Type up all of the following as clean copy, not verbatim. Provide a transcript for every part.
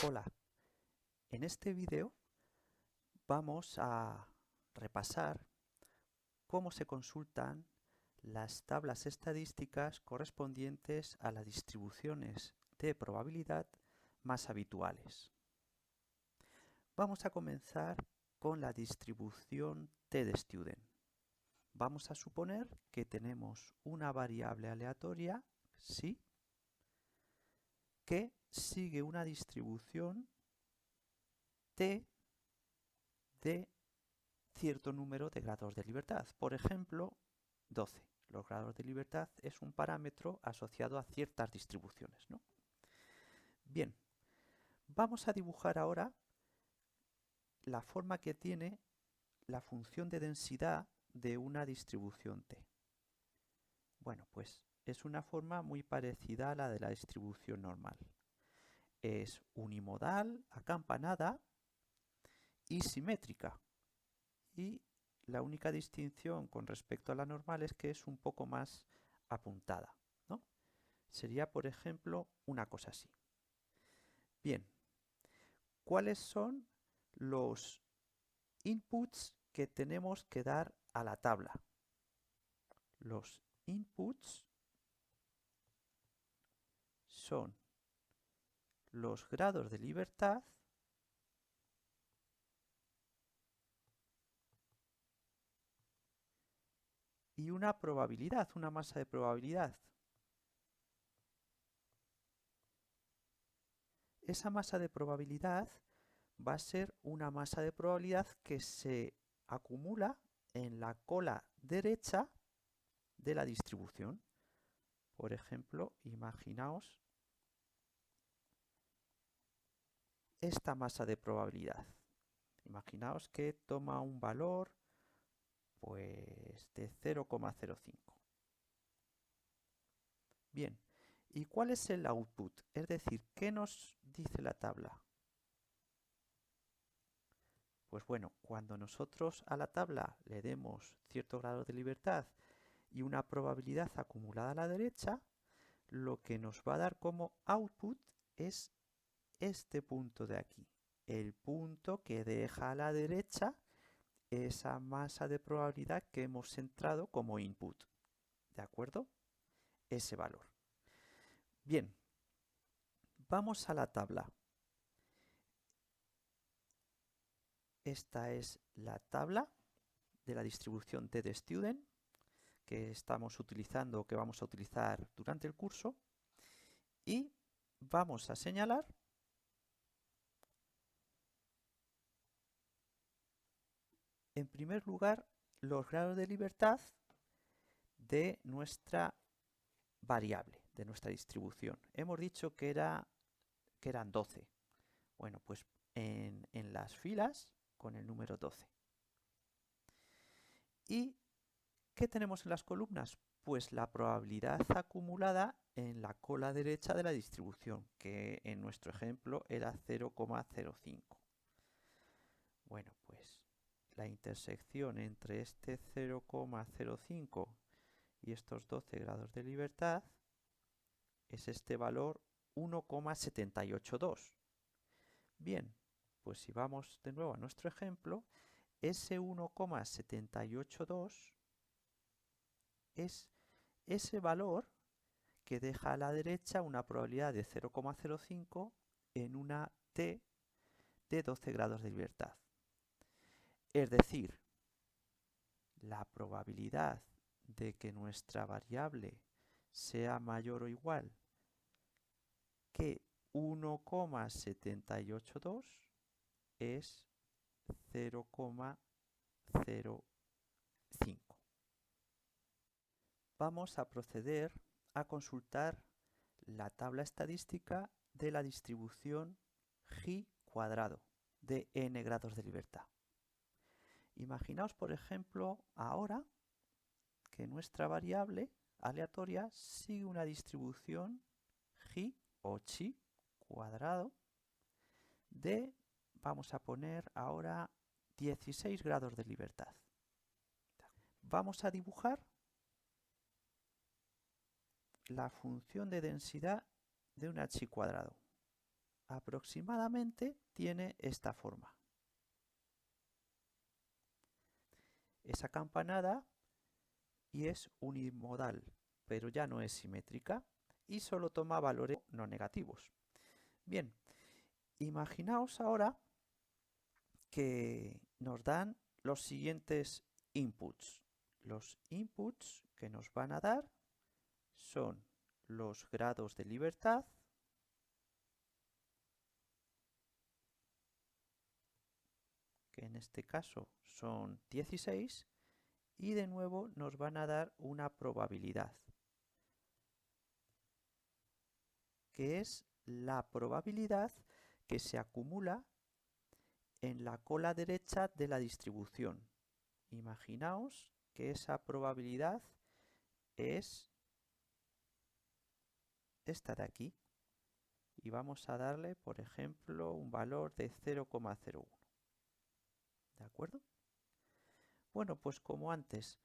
Hola, en este vídeo vamos a repasar cómo se consultan las tablas estadísticas correspondientes a las distribuciones de probabilidad más habituales. Vamos a comenzar con la distribución t-de-student. Vamos a suponer que tenemos una variable aleatoria, sí, que sigue una distribución t de cierto número de grados de libertad. Por ejemplo, 12. Los grados de libertad es un parámetro asociado a ciertas distribuciones, ¿no? Bien, vamos a dibujar ahora la forma que tiene la función de densidad de una distribución t. Bueno, pues es una forma muy parecida a la de la distribución normal. Es unimodal, acampanada y simétrica. Y la única distinción con respecto a la normal es que es un poco más apuntada, ¿no? Sería, por ejemplo, una cosa así. Bien, ¿cuáles son los inputs que tenemos que dar a la tabla? Los inputs son los grados de libertad y una probabilidad, una masa de probabilidad. Esa masa de probabilidad va a ser una masa de probabilidad que se acumula en la cola derecha de la distribución. Por ejemplo, imaginaos esta masa de probabilidad. Imaginaos que toma un valor pues de 0,05. Bien, ¿y cuál es el output? Es decir, ¿qué nos dice la tabla? Pues bueno, cuando nosotros a la tabla le demos cierto grado de libertad y una probabilidad acumulada a la derecha, lo que nos va a dar como output es este punto de aquí, el punto que deja a la derecha esa masa de probabilidad que hemos entrado como input, ¿de acuerdo? Ese valor. Bien, vamos a la tabla. Esta es la tabla de la distribución t-de-student que estamos utilizando, que vamos a utilizar durante el curso, y vamos a señalar en primer lugar los grados de libertad de nuestra variable, de nuestra distribución. Hemos dicho que eran 12. Bueno, pues en las filas con el número 12. ¿Y qué tenemos en las columnas? Pues la probabilidad acumulada en la cola derecha de la distribución, que en nuestro ejemplo era 0,05. Bueno, pues la intersección entre este 0,05 y estos 12 grados de libertad es este valor 1,782. Bien, pues si vamos de nuevo a nuestro ejemplo, ese 1,782 es ese valor que deja a la derecha una probabilidad de 0,05 en una t de 12 grados de libertad. Es decir, la probabilidad de que nuestra variable sea mayor o igual que 1,782 es 0,05. Vamos a proceder a consultar la tabla estadística de la distribución G cuadrado de n grados de libertad. Imaginaos, por ejemplo, ahora que nuestra variable aleatoria sigue una distribución G o chi cuadrado de, vamos a poner ahora 16 grados de libertad. Vamos a dibujar la función de densidad de un h cuadrado. aproximadamente tiene esta forma. Es acampanada y es unimodal, pero ya no es simétrica y solo toma valores no negativos. Bien, imaginaos ahora que nos dan los siguientes inputs. Los inputs que nos van a dar son los grados de libertad, que en este caso son 16, y de nuevo nos van a dar una probabilidad, que es la probabilidad que se acumula en la cola derecha de la distribución. Imaginaos que esa probabilidad es esta de aquí y vamos a darle, por ejemplo, un valor de 0,01. ¿De acuerdo? Bueno, pues como antes,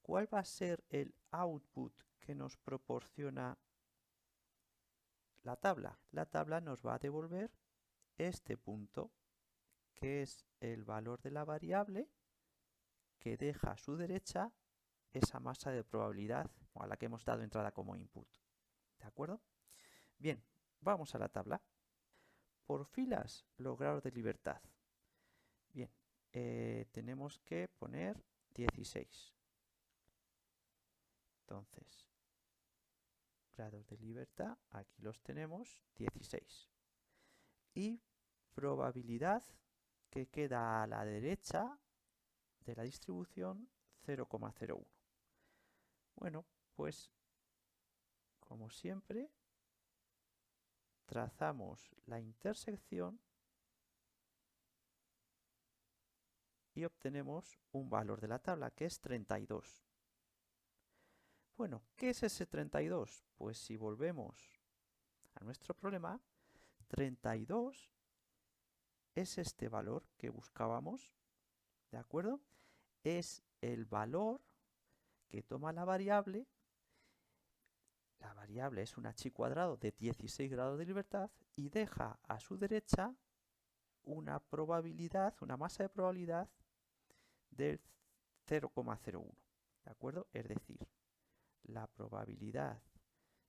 ¿cuál va a ser el output que nos proporciona la tabla? La tabla nos va a devolver este punto, que es el valor de la variable que deja a su derecha esa masa de probabilidad a la que hemos dado entrada como input. ¿De acuerdo? Bien, vamos a la tabla. Por filas, los grados de libertad. Bien, tenemos que poner 16. Entonces, grados de libertad, aquí los tenemos, 16. Y probabilidad que queda a la derecha de la distribución, 0,01. Bueno, pues como siempre, trazamos la intersección y obtenemos un valor de la tabla, que es 32. Bueno, ¿qué es ese 32? Pues si volvemos a nuestro problema, 32 es este valor que buscábamos, ¿de acuerdo? Es el valor que toma la variable es una chi cuadrado de 16 grados de libertad y deja a su derecha una probabilidad, una masa de probabilidad del 0,01, ¿de acuerdo? Es decir, la probabilidad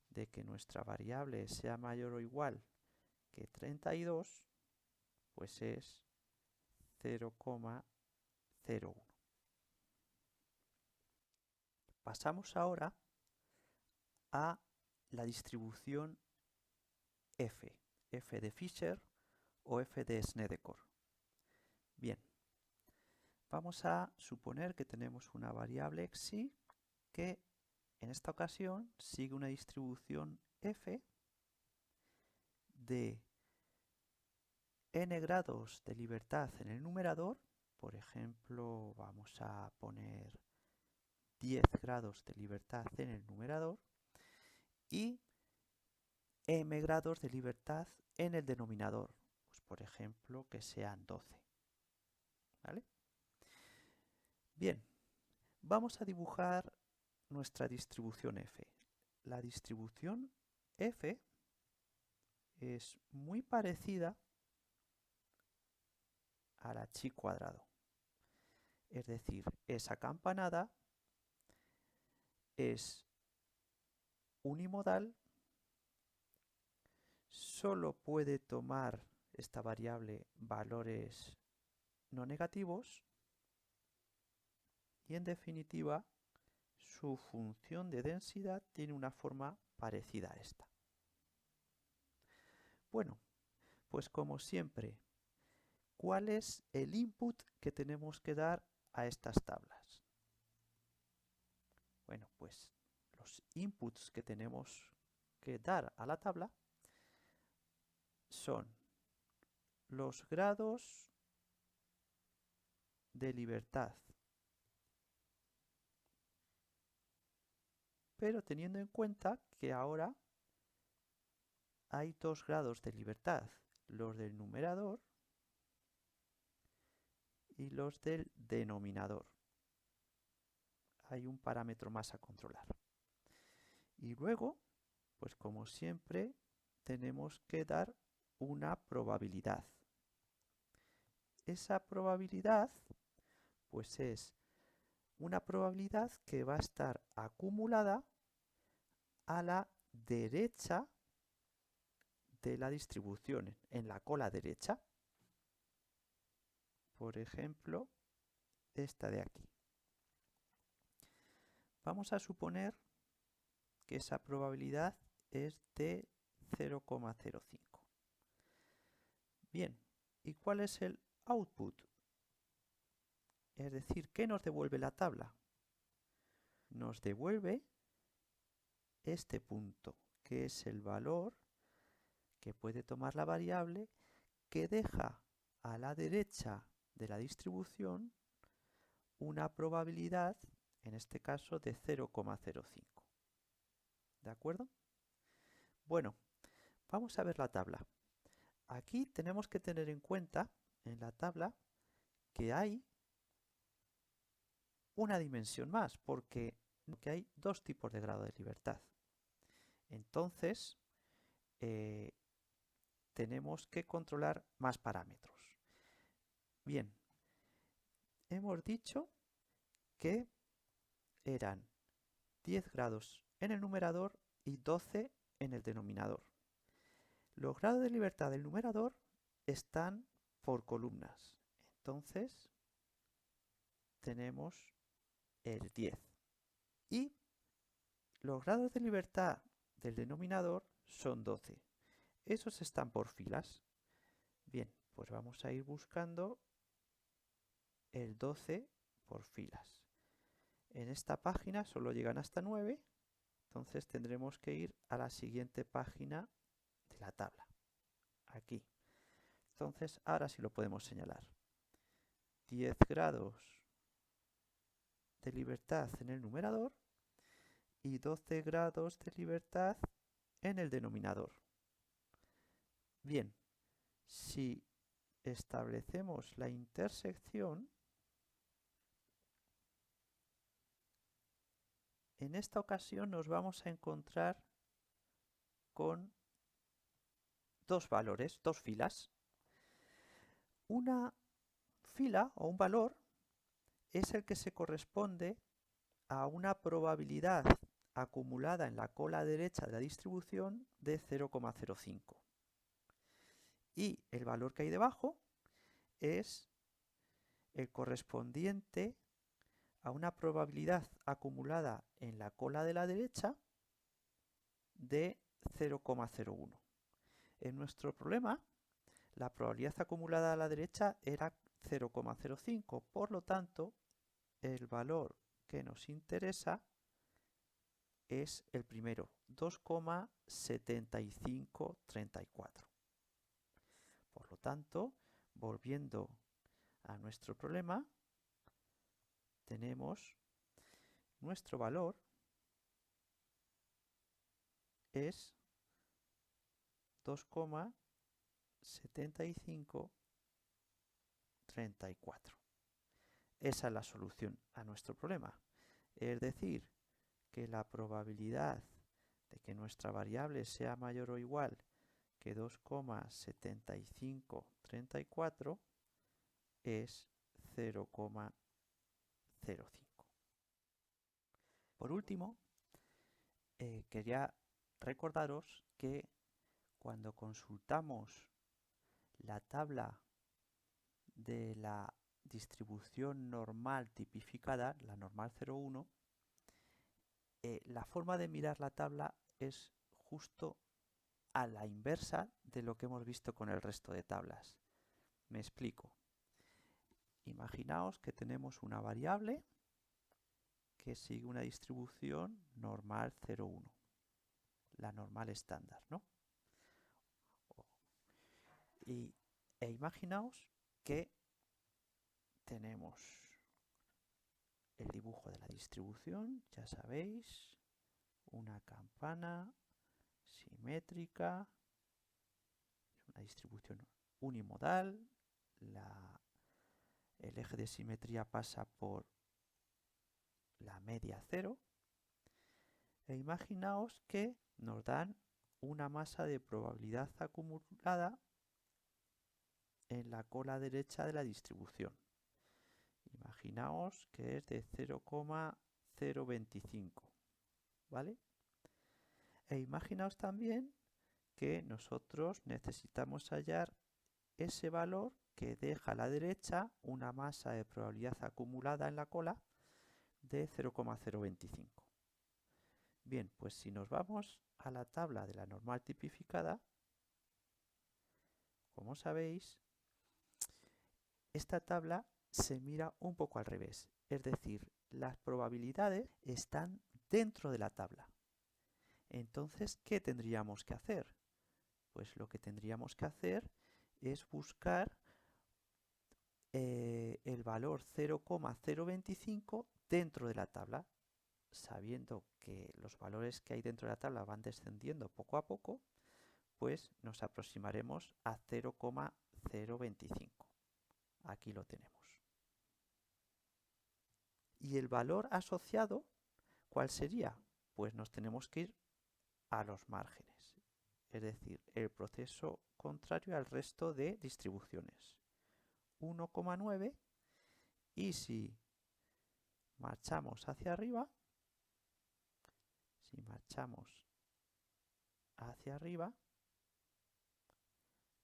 de que nuestra variable sea mayor o igual que 32, pues es 0,01. Pasamos ahora a la distribución f, f de Fisher o f de Snedeker. Bien, vamos a suponer que tenemos una variable xi que en esta ocasión sigue una distribución f de n grados de libertad en el numerador. Por ejemplo, vamos a poner 10 grados de libertad en el numerador y m grados de libertad en el denominador, pues por ejemplo que sean 12. ¿Vale? Bien, vamos a dibujar nuestra distribución f. La distribución f es muy parecida a la chi cuadrado. Es decir, es acampanada, es unimodal, solo puede tomar esta variable valores no negativos y en definitiva su función de densidad tiene una forma parecida a esta. Bueno, pues como siempre, ¿cuál es el input que tenemos que dar a estas tablas? Bueno, pues los inputs que tenemos que dar a la tabla son los grados de libertad, pero teniendo en cuenta que ahora hay dos grados de libertad, los del numerador y los del denominador. Hay un parámetro más a controlar. Y luego, pues como siempre, tenemos que dar una probabilidad. Esa probabilidad, pues es una probabilidad que va a estar acumulada a la derecha de la distribución, en la cola derecha. Por ejemplo, esta de aquí. Vamos a suponer que esa probabilidad es de 0,05. Bien, ¿y cuál es el output? Es decir, ¿qué nos devuelve la tabla? Nos devuelve este punto, que es el valor que puede tomar la variable que deja a la derecha de la distribución una probabilidad, en este caso, de 0,05. ¿De acuerdo? Bueno, vamos a ver la tabla. Aquí tenemos que tener en cuenta, en la tabla, que hay una dimensión más, porque hay dos tipos de grado de libertad. Entonces, tenemos que controlar más parámetros. Bien, hemos dicho que eran 10 grados en el numerador y 12 en el denominador. Los grados de libertad del numerador están por columnas. Entonces, tenemos el 10. Y los grados de libertad del denominador son 12. Esos están por filas. Bien, pues vamos a ir buscando el 12 por filas. En esta página solo llegan hasta 9, entonces tendremos que ir a la siguiente página de la tabla. Aquí. Entonces, ahora sí lo podemos señalar. 10 grados de libertad en el numerador y 12 grados de libertad en el denominador. Bien, si establecemos la intersección, en esta ocasión nos vamos a encontrar con dos valores, dos filas. Una fila o un valor es el que se corresponde a una probabilidad acumulada en la cola derecha de la distribución de 0,05. Y el valor que hay debajo es el correspondiente a una probabilidad acumulada en la cola de la derecha de 0,01. En nuestro problema, la probabilidad acumulada a la derecha era 0,05, por lo tanto, el valor que nos interesa es el primero, 2,7534. Por lo tanto, volviendo a nuestro problema, tenemos nuestro valor es 2,7534. Esa es la solución a nuestro problema. Es decir, que la probabilidad de que nuestra variable sea mayor o igual que 2,7534 es 0,05. Por último, quería recordaros que cuando consultamos la tabla de la distribución normal tipificada, la normal 0,1, la forma de mirar la tabla es justo a la inversa de lo que hemos visto con el resto de tablas. Me explico. Imaginaos que tenemos una variable que sigue una distribución normal 0,1, la normal estándar, ¿no? E imaginaos que tenemos el dibujo de la distribución, ya sabéis, una campana simétrica, una distribución unimodal, el eje de simetría pasa por la media 0, e imaginaos que nos dan una masa de probabilidad acumulada en la cola derecha de la distribución. Imaginaos que es de 0,025, ¿vale? E imaginaos también que nosotros necesitamos hallar ese valor que deja a la derecha una masa de probabilidad acumulada en la cola de 0,025. Bien, pues si nos vamos a la tabla de la normal tipificada, como sabéis, esta tabla se mira un poco al revés, es decir, las probabilidades están dentro de la tabla. Entonces, ¿qué tendríamos que hacer? Pues lo que tendríamos que hacer es buscar el valor 0,025 dentro de la tabla, sabiendo que los valores que hay dentro de la tabla van descendiendo poco a poco, pues nos aproximaremos a 0,025. Aquí lo tenemos. ¿Y el valor asociado cuál sería? Pues nos tenemos que ir a los márgenes, es decir, el proceso contrario al resto de distribuciones. 1,9, y si marchamos hacia arriba,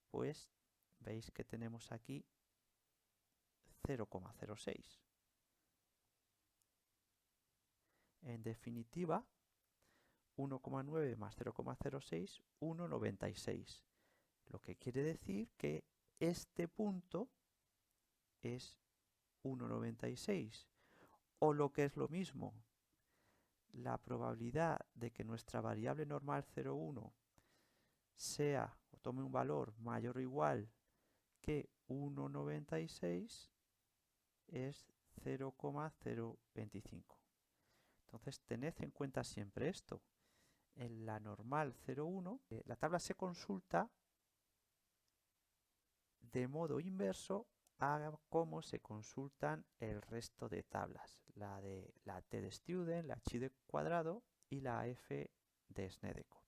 pues veis que tenemos aquí 0,06. En definitiva, 1,9 más 0,06, 1,96. Lo que quiere decir que este punto es 1,96. O lo que es lo mismo, la probabilidad de que nuestra variable normal 0,1 sea o tome un valor mayor o igual que 1,96 es 0,025. Entonces tened en cuenta siempre esto. En la normal 0,1 la tabla se consulta de modo inverso a cómo se consultan el resto de tablas. La de la T de Student, la Chi de cuadrado y la F de Snedeker.